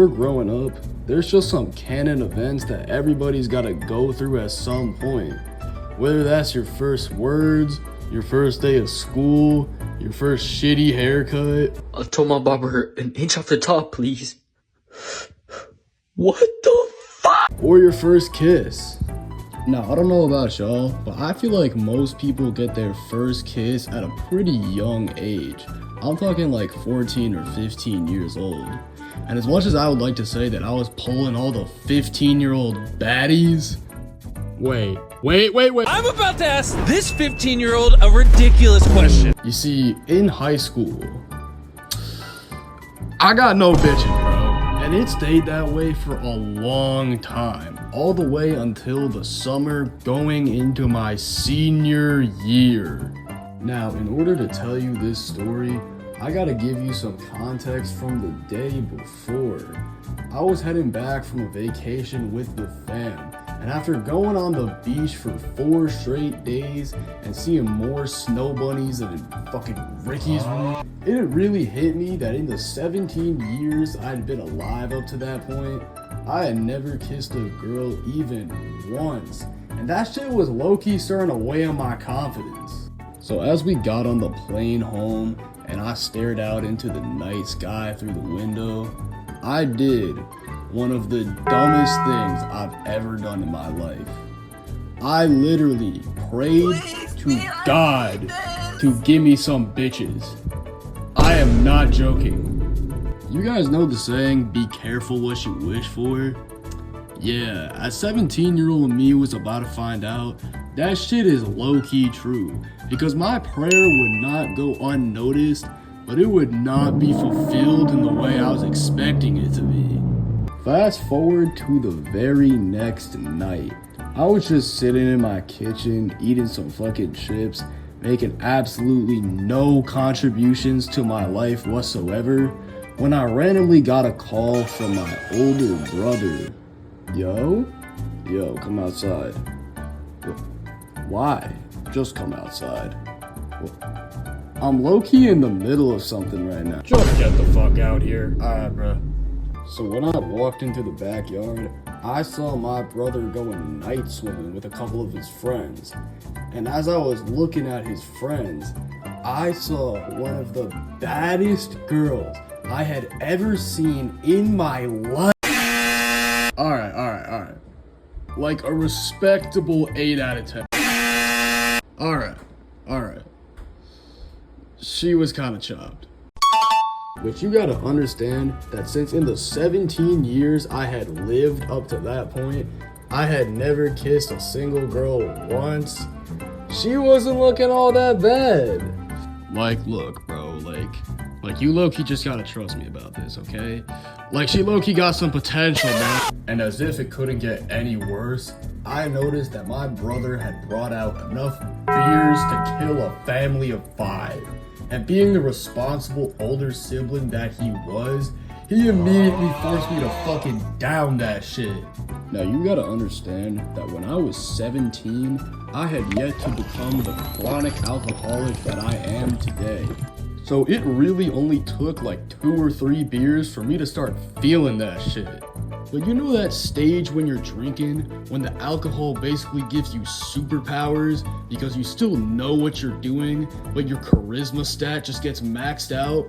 we're growing up, there's just some canon events that everybody's gotta go through at some point. Whether that's your first words, your first day of school, your first shitty haircut. I told my barber an inch off the top, please. What the fuck? Or your first kiss. Now, I don't know about y'all, but I feel like most people get their first kiss at a pretty young age. I'm talking like 14 or 15 years old. And as much as I would like to say that I was pulling all the 15-year-old baddies, Wait. I'm about to ask this 15-year-old a ridiculous question. You see, in high school, I got no bitches, bro. And it stayed that way for a long time. All the way until the summer going into my senior year. Now, in order to tell you this story, I gotta give you some context from the day before. I was heading back from a vacation with the fam. And after going on the beach for 4 straight days and seeing more snow bunnies than in fucking Ricky's room, it really hit me that in the 17 years I'd been alive up to that point, I had never kissed a girl even once. And that shit was low-key starting to weigh on my confidence. So as we got on the plane home and I stared out into the night sky through the window, I did one of the dumbest things I've ever done in my life. I literally prayed to God to give me some bitches. I am not joking. You guys know the saying, be careful what you wish for? Yeah, as 17-year-old me was about to find out, that shit is low-key true. Because my prayer would not go unnoticed, but it would not be fulfilled in the way I was expecting it to be. Fast forward to the very next night. I was just sitting in my kitchen eating some fucking chips, making absolutely no contributions to my life whatsoever, when I randomly got a call from my older brother. Yo, come outside. Why? Just come outside. I'm low-key in the middle of something right now. Just get the fuck out here. Alright, bro. So when I walked into the backyard, I saw my brother going night swimming with a couple of his friends. And as I was looking at his friends, I saw one of the baddest girls I had ever seen in my life. Alright. Like a respectable 8 out of 10. Alright. She was kinda chopped. But you gotta understand that since in the 17 years I had lived up to that point, I had never kissed a single girl once. She wasn't looking all that bad. Like, look, bro, like you low-key just gotta trust me about this, okay? Like, she low-key got some potential, man. And as if it couldn't get any worse, I noticed that my brother had brought out enough beers to kill a family of 5. And being the responsible older sibling that he was, he immediately forced me to fucking down that shit. Now you gotta understand that when I was 17, I had yet to become the chronic alcoholic that I am today. So it really only took like 2 or 3 beers for me to start feeling that shit. But you know that stage when you're drinking, when the alcohol basically gives you superpowers because you still know what you're doing, but your charisma stat just gets maxed out?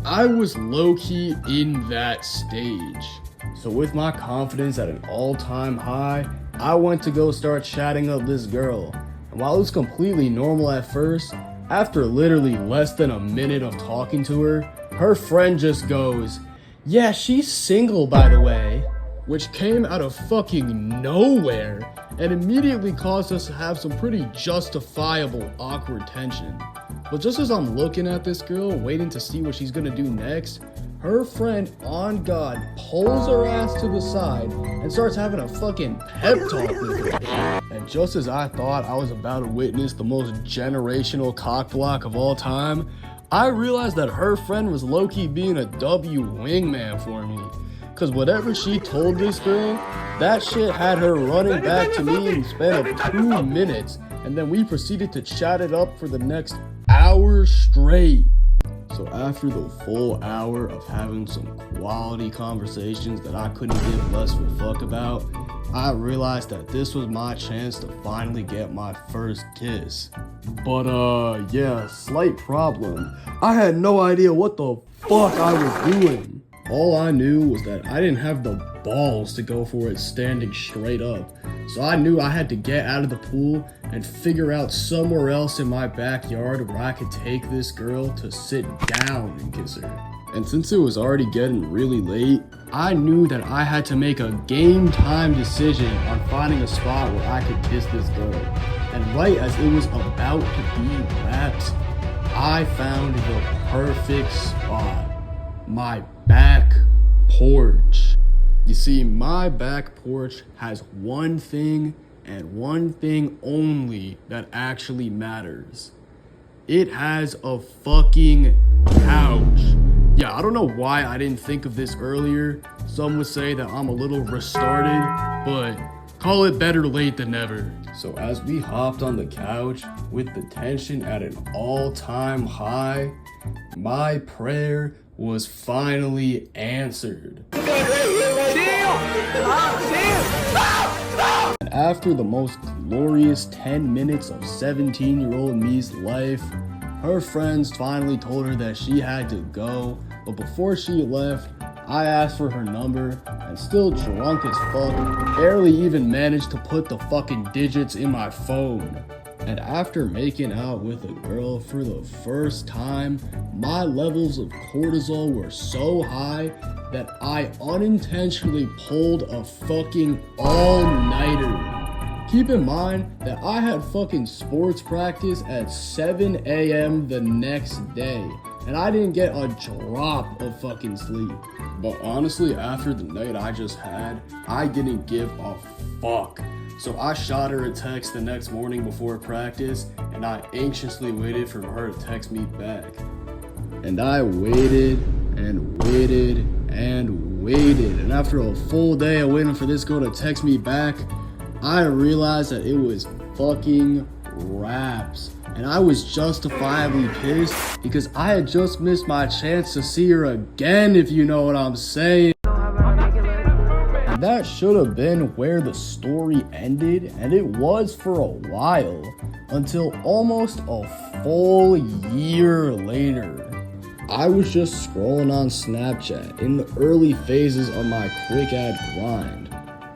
I was low-key in that stage. So with my confidence at an all-time high, I went to go start chatting up this girl. And while it was completely normal at first, after literally less than a minute of talking to her, her friend just goes, "Yeah, she's single, by the way," which came out of fucking nowhere and immediately caused us to have some pretty justifiable awkward tension. But just as I'm looking at this girl, waiting to see what she's gonna do next, her friend, on God, pulls her ass to the side and starts having a fucking pep talk with her. And just as I thought I was about to witness the most generational cockblock of all time, I realized that her friend was low-key being a W wingman for me. Cause whatever she told this girl, that shit had her running back to me in the span of 2 minutes, and then we proceeded to chat it up for the next hour straight. So after the full hour of having some quality conversations that I couldn't give less of a fuck about, I realized that this was my chance to finally get my first kiss. But yeah, slight problem. I had no idea what the fuck I was doing. All I knew was that I didn't have the balls to go for it standing straight up. So I knew I had to get out of the pool and figure out somewhere else in my backyard where I could take this girl to sit down and kiss her. And since it was already getting really late, I knew that I had to make a game time decision on finding a spot where I could kiss this girl. And right as it was about to be wrapped, I found the perfect spot. My back porch. You see, my back porch has one thing and one thing only that actually matters. It has a fucking couch. Yeah, I don't know why I didn't think of this earlier. Some would say that I'm a little retarded, but call it better late than never. So as we hopped on the couch with the tension at an all-time high, my prayer was finally answered. And after the most glorious 10 minutes of 17-year-old me's life, her friends finally told her that she had to go, but before she left, I asked for her number, and still drunk as fuck, barely even managed to put the fucking digits in my phone. And after making out with a girl for the first time, my levels of cortisol were so high that I unintentionally pulled a fucking all-nighter. Keep in mind that I had fucking sports practice at 7 a.m. the next day, and I didn't get a drop of fucking sleep. But honestly, after the night I just had, I didn't give a fuck. So I shot her a text the next morning before practice, and I anxiously waited for her to text me back. And I waited and waited and waited, and after a full day of waiting for this girl to text me back, I realized that it was fucking wraps. And I was justifiably pissed because I had just missed my chance to see her again, if you know what I'm saying. And that should have been where the story ended, and it was for a while, until almost a full year later. I was just scrolling on Snapchat in the early phases of my quick ad grind.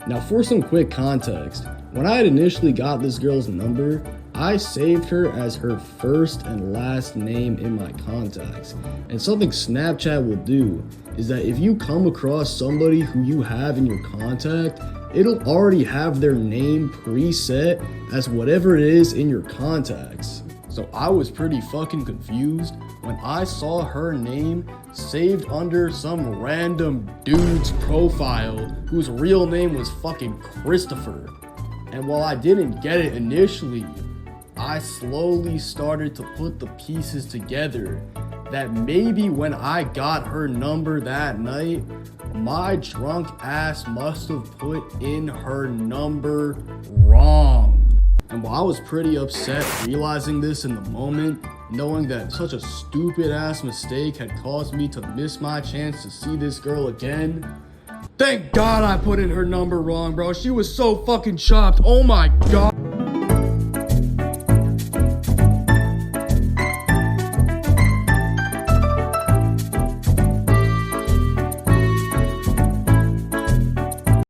Now for some quick context, when I had initially got this girl's number, I saved her as her first and last name in my contacts. And something Snapchat will do is that if you come across somebody who you have in your contact, it'll already have their name preset as whatever it is in your contacts. So I was pretty fucking confused when I saw her name saved under some random dude's profile whose real name was fucking Christopher. And while I didn't get it initially, I slowly started to put the pieces together that maybe when I got her number that night, my drunk ass must have put in her number wrong. And while I was pretty upset realizing this in the moment, knowing that such a stupid ass mistake had caused me to miss my chance to see this girl again, thank God I put in her number wrong, bro. She was so fucking chopped. Oh my God.